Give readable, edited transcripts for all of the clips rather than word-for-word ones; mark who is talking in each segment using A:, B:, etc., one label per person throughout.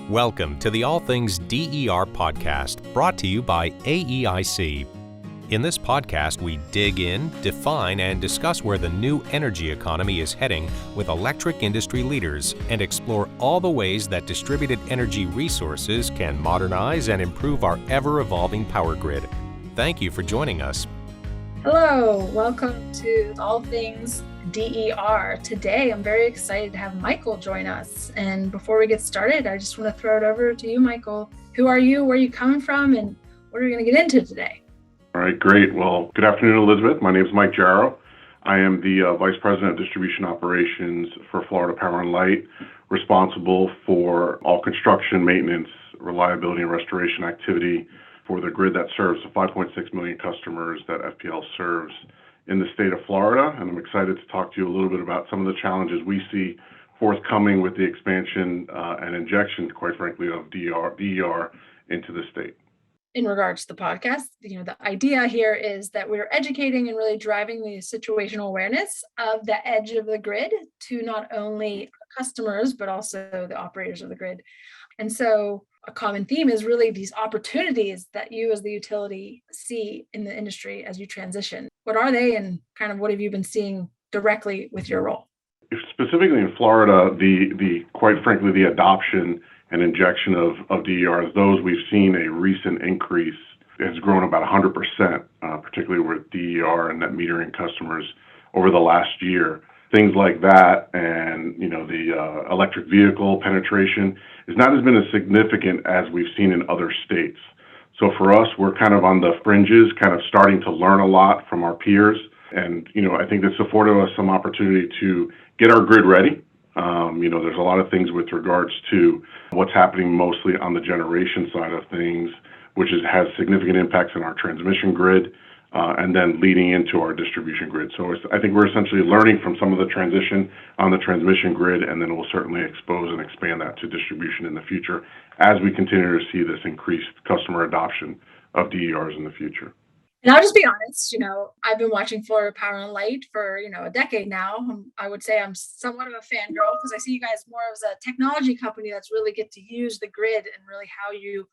A: Welcome to the All Things DER podcast, brought to you by AEIC. In this podcast, we dig in, define, and discuss where the new energy economy is heading with electric industry leaders and explore all the ways that distributed energy resources can modernize and improve our ever-evolving power grid. Thank you for joining us.
B: Hello, welcome to All Things DER. Today, I'm very excited to have Michael join us. And before we get started, I just want to throw it over to you, Michael. Who are you? Where are you coming from? And what are we going to get into today?
C: All right, great. Well, good afternoon, Elizabeth. My name is Mike Jarro. I am the Vice President of Distribution Operations for Florida Power and Light, responsible for all construction, maintenance, reliability, and restoration activity for the grid that serves the 5.6 million customers that FPL serves in the state of Florida. And I'm excited to talk to you a little bit about some of the challenges we see forthcoming with the expansion and injection, quite frankly, of DER into the state.
B: In regards to the podcast, the idea here is that we're educating and really driving the situational awareness of the edge of the grid to not only customers, but also the operators of the grid. And so a common theme is really these opportunities that you as the utility see in the industry as you transition. What are they, and kind of what have you been seeing directly with your role?
C: Specifically in Florida, the quite frankly, the adoption and injection of DERs, those we've seen a recent increase. It's grown about 100%, particularly with DER and net metering customers over the last year. Things like that, and the electric vehicle penetration has not been as significant as we've seen in other states. So for us, we're kind of on the fringes, kind of starting to learn a lot from our peers. And, I think this afforded us some opportunity to get our grid ready. There's a lot of things with regards to what's happening mostly on the generation side of things, which has significant impacts on our transmission grid, and then leading into our distribution grid. So I think we're essentially learning from some of the transition on the transmission grid, and then we'll certainly expose and expand that to distribution in the future as we continue to see this increased customer adoption of DERs in the future.
B: And I'll just be honest, I've been watching Florida Power and Light for, a decade now. I would say I'm somewhat of a fangirl because I see you guys more as a technology company that's really get to use the grid and really how you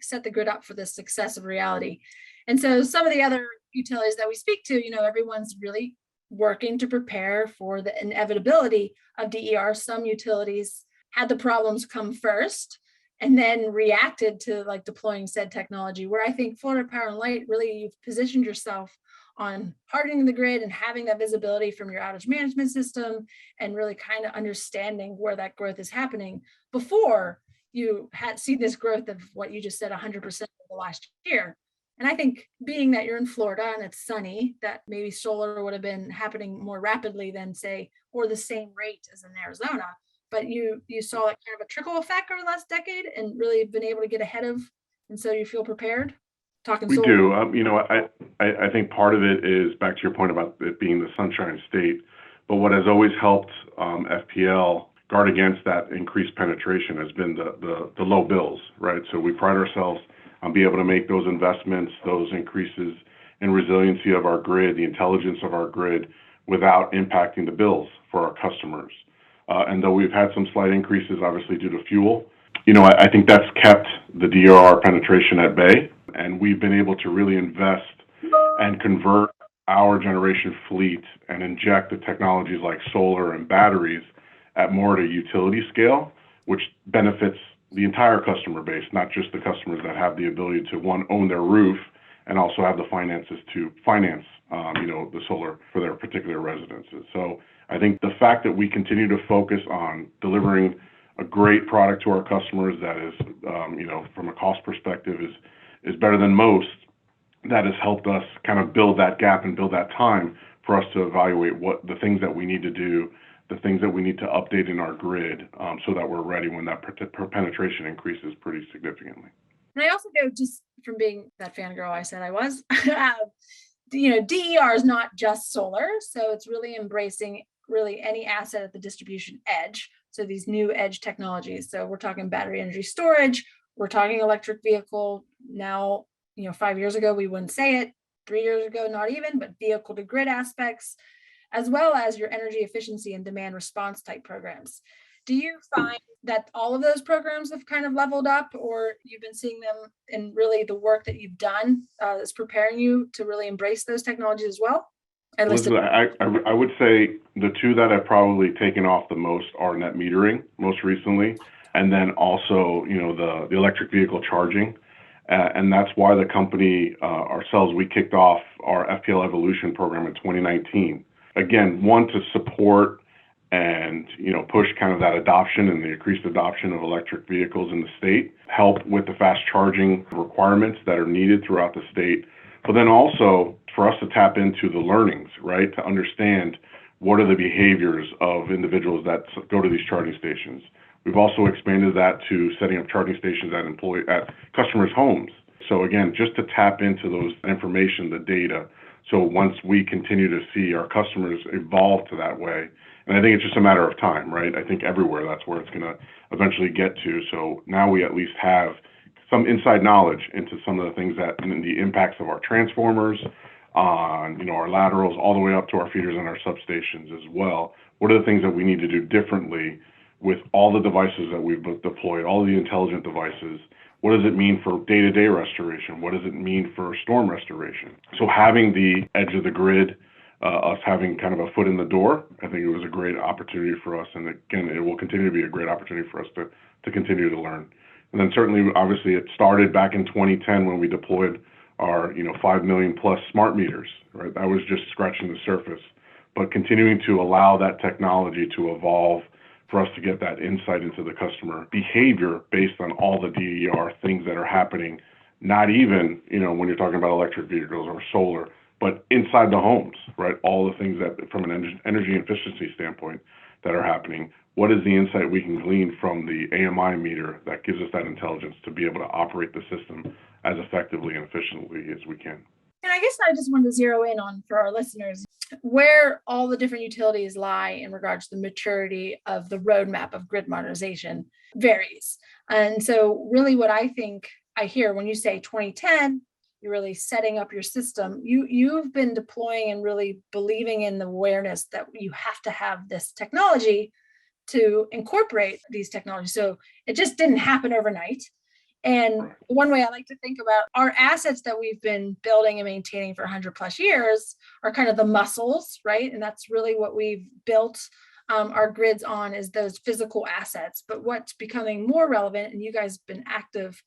B: set the grid up for the success of reality. And so some of the other utilities that we speak to, everyone's really working to prepare for the inevitability of DER. Some utilities had the problems come first and then reacted to deploying said technology, where I think Florida Power and Light, really you've positioned yourself on hardening the grid and having that visibility from your outage management system and really kind of understanding where that growth is happening before you had seen this growth of what you just said, 100% over the last year. And I think being that you're in Florida and it's sunny, that maybe solar would have been happening more rapidly than say, or the same rate as in Arizona. But you saw that kind of a trickle effect over the last decade and really been able to get ahead of, and so you feel prepared?
C: We do. I think part of it is back to your point about it being the sunshine state. But what has always helped FPL guard against that increased penetration has been the low bills, right? So we pride ourselves on being able to make those investments, those increases in resiliency of our grid, the intelligence of our grid, without impacting the bills for our customers. And though we've had some slight increases, obviously due to fuel, I think that's kept the DER penetration at bay. And we've been able to really invest and convert our generation fleet and inject the technologies like solar and batteries at more at a utility scale, which benefits the entire customer base, not just the customers that have the ability to, one, own their roof and also have the finances to finance, the solar for their particular residences. So I think the fact that we continue to focus on delivering a great product to our customers that is, from a cost perspective is better than most, that has helped us kind of build that gap and build that time for us to evaluate what the things that we need to do, the things that we need to update in our grid so that we're ready when that penetration increases pretty significantly.
B: And I also know, just from being that fangirl I said I was, DER is not just solar. So it's really embracing really any asset at the distribution edge. So these new edge technologies. So we're talking battery energy storage, we're talking electric vehicle. Now, 5 years ago, we wouldn't say it. 3 years ago, not even, but vehicle to grid aspects, as well as your energy efficiency and demand response type programs. Do you find that all of those programs have kind of leveled up, or you've been seeing them in really the work that you've done is preparing you to really embrace those technologies as well? I listed.
C: Elizabeth, I would say the two that have probably taken off the most are net metering, most recently, and then also, the electric vehicle charging. And that's why the company, ourselves, we kicked off our FPL Evolution program in 2019. Again, one, to support and push kind of that adoption and the increased adoption of electric vehicles in the state, help with the fast charging requirements that are needed throughout the state, but then also for us to tap into the learnings, right, to understand what are the behaviors of individuals that go to these charging stations. We've also expanded that to setting up charging stations at customers' homes. So again, just to tap into those information, the data. So once we continue to see our customers evolve to that way, and I think it's just a matter of time, right? I think everywhere that's where it's going to eventually get to. So now we at least have some inside knowledge into some of the things that the impacts of our transformers on, our laterals, all the way up to our feeders and our substations as well. What are the things that we need to do differently with all the devices that we've deployed, all the intelligent devices? What does it mean for day-to-day restoration? What does it mean for storm restoration? So having the edge of the grid, us having kind of a foot in the door, I think it was a great opportunity for us. And again, it will continue to be a great opportunity for us to continue to learn. And then certainly, obviously, it started back in 2010 when we deployed our 5 million plus smart meters, right? That was just scratching the surface. But continuing to allow that technology to evolve for us to get that insight into the customer behavior based on all the DER things that are happening, not even, when you're talking about electric vehicles or solar, but inside the homes, right? All the things that from an energy efficiency standpoint that are happening. What is the insight we can glean from the AMI meter that gives us that intelligence to be able to operate the system as effectively and efficiently as we can?
B: And I guess I just wanted to zero in on, for our listeners, where all the different utilities lie in regards to the maturity of the roadmap of grid modernization varies. And so really what I think I hear when you say 2010, you're really setting up your system. You've been deploying and really believing in the awareness that you have to have this technology to incorporate these technologies. So it just didn't happen overnight. And one way I like to think about our assets that we've been building and maintaining for 100 plus years are kind of the muscles, right? And that's really what we've built our grids on, is those physical assets. But what's becoming more relevant, and you guys have been active,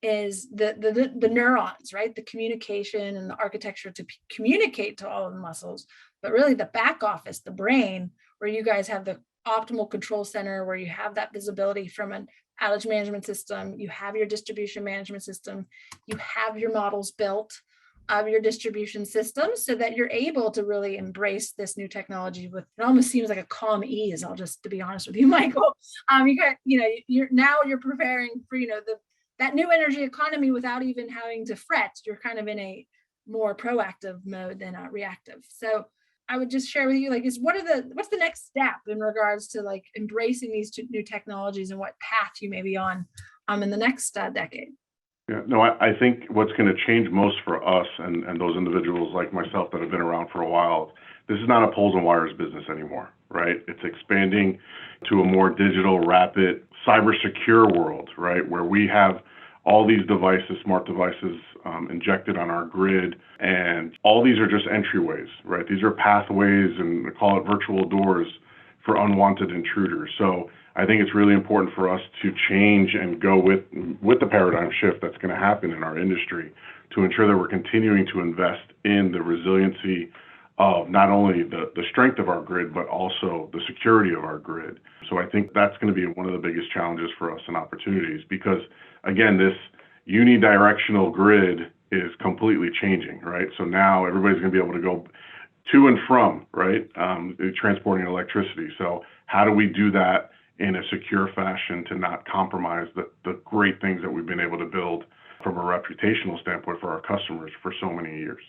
B: is the neurons, right? The communication and the architecture to communicate to all of the muscles, but really the back office, the brain, where you guys have the optimal control center, where you have that visibility from an outage management system, you have your distribution management system, you have your models built of your distribution system so that you're able to really embrace this new technology with, it almost seems like a calm ease. To be honest with you, Michael, you're preparing for, that new energy economy without even having to fret. You're kind of in a more proactive mode than reactive. So I would just share with you, what's the next step in regards to embracing these new technologies, and what path you may be on in the next decade?
C: Yeah, no, I think what's going to change most for us and those individuals like myself that have been around for a while, this is not a poles and wires business anymore, right? It's expanding to a more digital, rapid, cybersecure world, right? Where we have all these devices, smart devices, injected on our grid, and all these are just entryways, right? These are pathways, and we call it virtual doors for unwanted intruders. So I think it's really important for us to change and go with the paradigm shift that's going to happen in our industry to ensure that we're continuing to invest in the resiliency of not only the strength of our grid, but also the security of our grid. So I think that's going to be one of the biggest challenges for us and opportunities, because again, this unidirectional grid is completely changing, right? So now everybody's going to be able to go to and from, right, transporting electricity. So how do we do that in a secure fashion to not compromise the great things that we've been able to build from a reputational standpoint for our customers for so many years?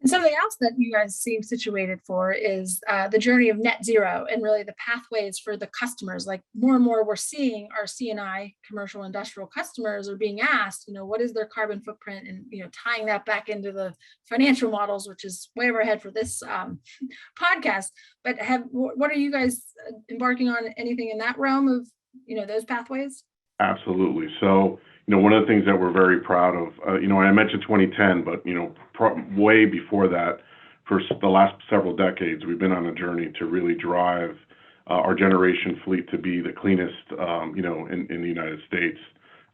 B: And something else that you guys seem situated for is the journey of net zero and really the pathways for the customers. Like more and more we're seeing our CNI commercial industrial customers are being asked, what is their carbon footprint, and, tying that back into the financial models, which is way overhead for this podcast. But what are you guys embarking on, anything in that realm of, those pathways?
C: Absolutely. So, one of the things that we're very proud of, I mentioned 2010, but, way before that, for the last several decades, we've been on a journey to really drive our generation fleet to be the cleanest, in the United States.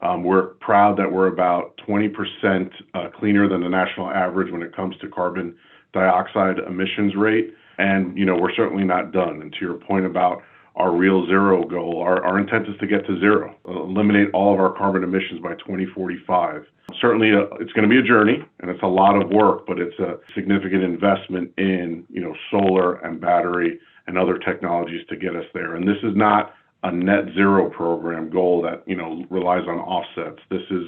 C: We're proud that we're about 20% cleaner than the national average when it comes to carbon dioxide emissions rate. And, we're certainly not done. And to your point about our real zero goal, our intent is to get to zero, eliminate all of our carbon emissions by 2045. Certainly, it's going to be a journey, and it's a lot of work, but it's a significant investment in, solar and battery and other technologies to get us there. And this is not a net zero program goal that, relies on offsets. This is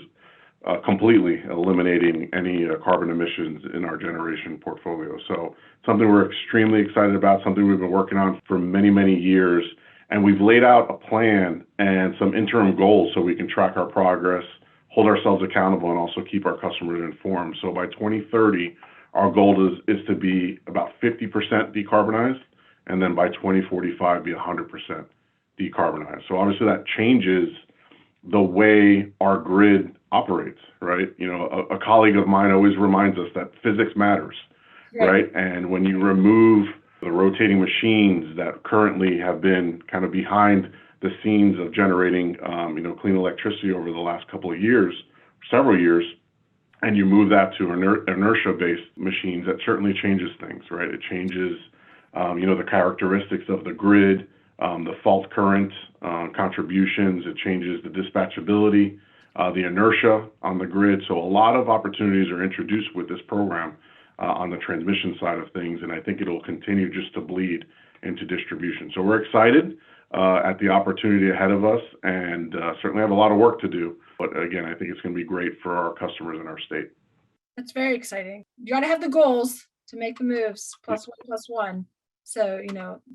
C: completely eliminating any carbon emissions in our generation portfolio. So something we're extremely excited about, something we've been working on for many, many years. And we've laid out a plan and some interim goals so we can track our progress, hold ourselves accountable, and also keep our customers informed. So by 2030, our goal is to be about 50% decarbonized, and then by 2045, be 100% decarbonized. So obviously that changes the way our grid operates, right? A colleague of mine always reminds us that physics matters, right? And when you remove the rotating machines that currently have been kind of behind the scenes of generating, clean electricity over the last couple of years, several years, and you move that to inertia-based machines, that certainly changes things, right? It changes, the characteristics of the grid, the fault current contributions. It changes the dispatchability, the inertia on the grid. So a lot of opportunities are introduced with this program on the transmission side of things, and I think it'll continue just to bleed into distribution. So we're excited at the opportunity ahead of us, and certainly have a lot of work to do. But again, I think it's going to be great for our customers in our state.
B: That's very exciting. You got to have the goals to make the moves, plus one, plus one. So,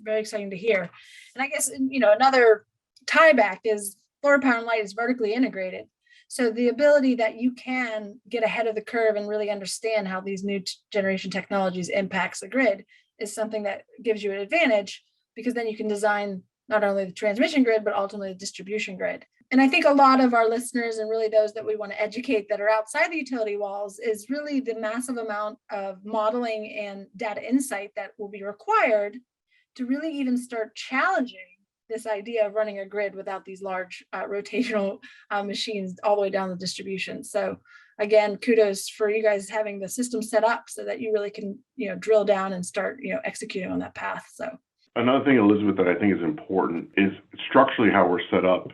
B: very exciting to hear. And I guess, another tie back is Florida Power and Light is vertically integrated. So the ability that you can get ahead of the curve and really understand how these new generation technologies impacts the grid is something that gives you an advantage, because then you can design not only the transmission grid, but ultimately the distribution grid. And I think a lot of our listeners, and really those that we want to educate that are outside the utility walls, is really the massive amount of modeling and data insight that will be required to really even start challenging this idea of running a grid without these large rotational machines all the way down the distribution. So again, kudos for you guys having the system set up so that you really can, drill down and start, executing on that path. So
C: another thing, Elizabeth, that I think is important is structurally how we're set up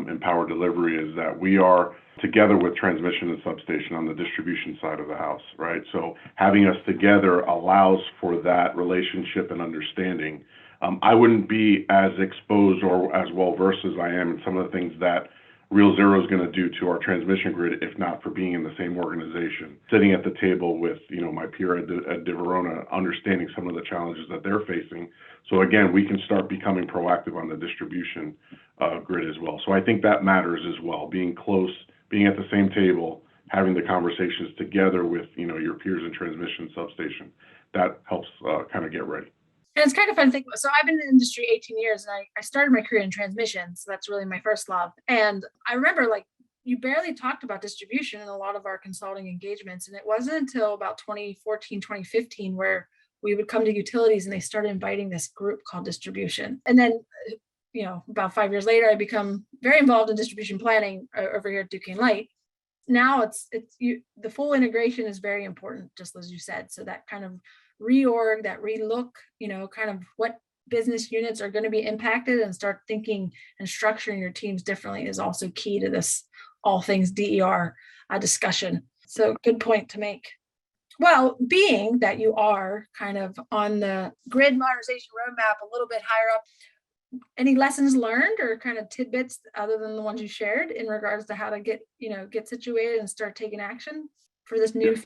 C: in power delivery is that we are together with transmission and substation on the distribution side of the house, right? So having us together allows for that relationship and understanding. I wouldn't be as exposed or as well versed as I am in some of the things that Real Zero is going to do to our transmission grid if not for being in the same organization, sitting at the table with my peer at Verona, understanding some of the challenges that they're facing. So again, we can start becoming proactive on the distribution grid as well. So I think that matters as well, being close, being at the same table, having the conversations together with your peers in transmission substation. That helps kind of get ready.
B: And it's kind of fun to think about. So I've been in the industry 18 years, and I started my career in transmission. So that's really my first love. And I remember you barely talked about distribution in a lot of our consulting engagements. And it wasn't until about 2014, 2015, where we would come to utilities and they started inviting this group called distribution. And then, about 5 years later, I become very involved in distribution planning over here at Duke and Light. Now the full integration is very important, just as you said. So that kind of reorg, that relook, kind of what business units are going to be impacted, and start thinking and structuring your teams differently is also key to this all things DER discussion. So good point to make. Well, being that you are kind of on the grid modernization roadmap a little bit higher up, any lessons learned or kind of tidbits other than the ones you shared in regards to how to get situated and start taking action for this new?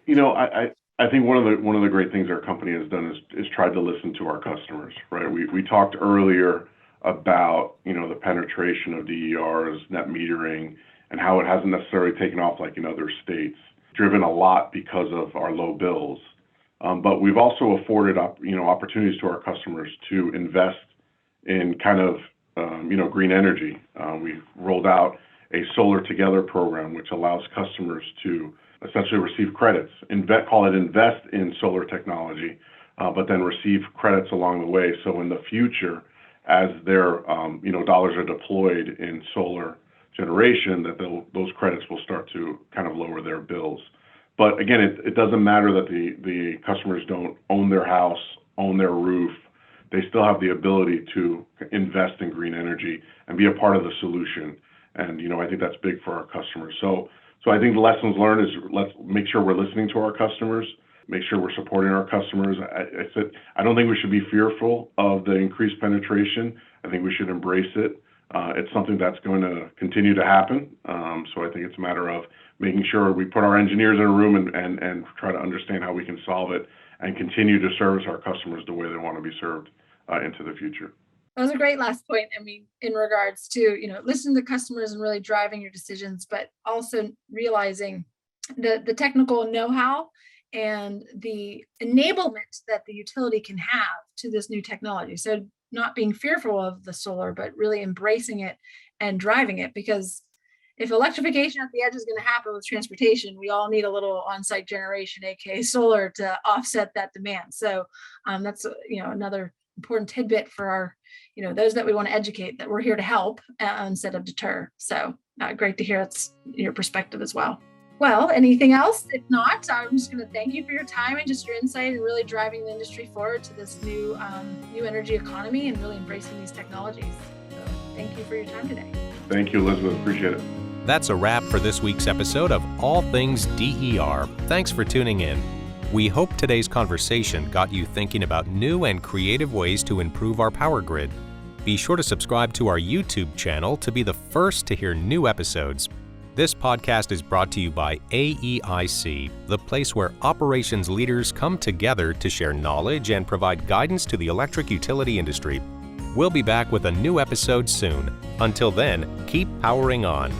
C: I think one of the great things our company has done is tried to listen to our customers, right? We talked earlier about, the penetration of DERs, net metering, and how it hasn't necessarily taken off like in other states, driven a lot because of our low bills. But we've also afforded opportunities to our customers to invest in kind of green energy. We've rolled out a Solar Together program, which allows customers to essentially receive credits, call it invest in solar technology, but then receive credits along the way. So in the future, as their dollars are deployed in solar generation, that those credits will start to kind of lower their bills. But again, it doesn't matter that the customers don't own their house, own their roof. They still have the ability to invest in green energy and be a part of the solution. And I think that's big for our customers. So I think the lessons learned is let's make sure we're listening to our customers, make sure we're supporting our customers. I don't think we should be fearful of the increased penetration. I think we should embrace it. It's something that's going to continue to happen. So I think it's a matter of making sure we put our engineers in a room and try to understand how we can solve it and continue to service our customers the way they want to be served into the future.
B: That was a great last point. I mean, in regards to, listening to customers and really driving your decisions, but also realizing the technical know-how and the enablement that the utility can have to this new technology. So not being fearful of the solar, but really embracing it and driving it, because if electrification at the edge is going to happen with transportation, we all need a little on-site generation, aka solar, to offset that demand. So that's another important tidbit for our those that we want to educate, that we're here to help instead of deter. So great to hear it's your perspective as well. Well, anything else? If not, I'm just going to thank you for your time and just your insight and really driving the industry forward to this new energy economy and really embracing these technologies. So thank you for your time today.
C: Thank you, Elizabeth. Appreciate it.
A: That's a wrap for this week's episode of All Things DER. Thanks for tuning in. We hope today's conversation got you thinking about new and creative ways to improve our power grid. Be sure to subscribe to our YouTube channel to be the first to hear new episodes. This podcast is brought to you by AEIC, the place where operations leaders come together to share knowledge and provide guidance to the electric utility industry. We'll be back with a new episode soon. Until then, keep powering on.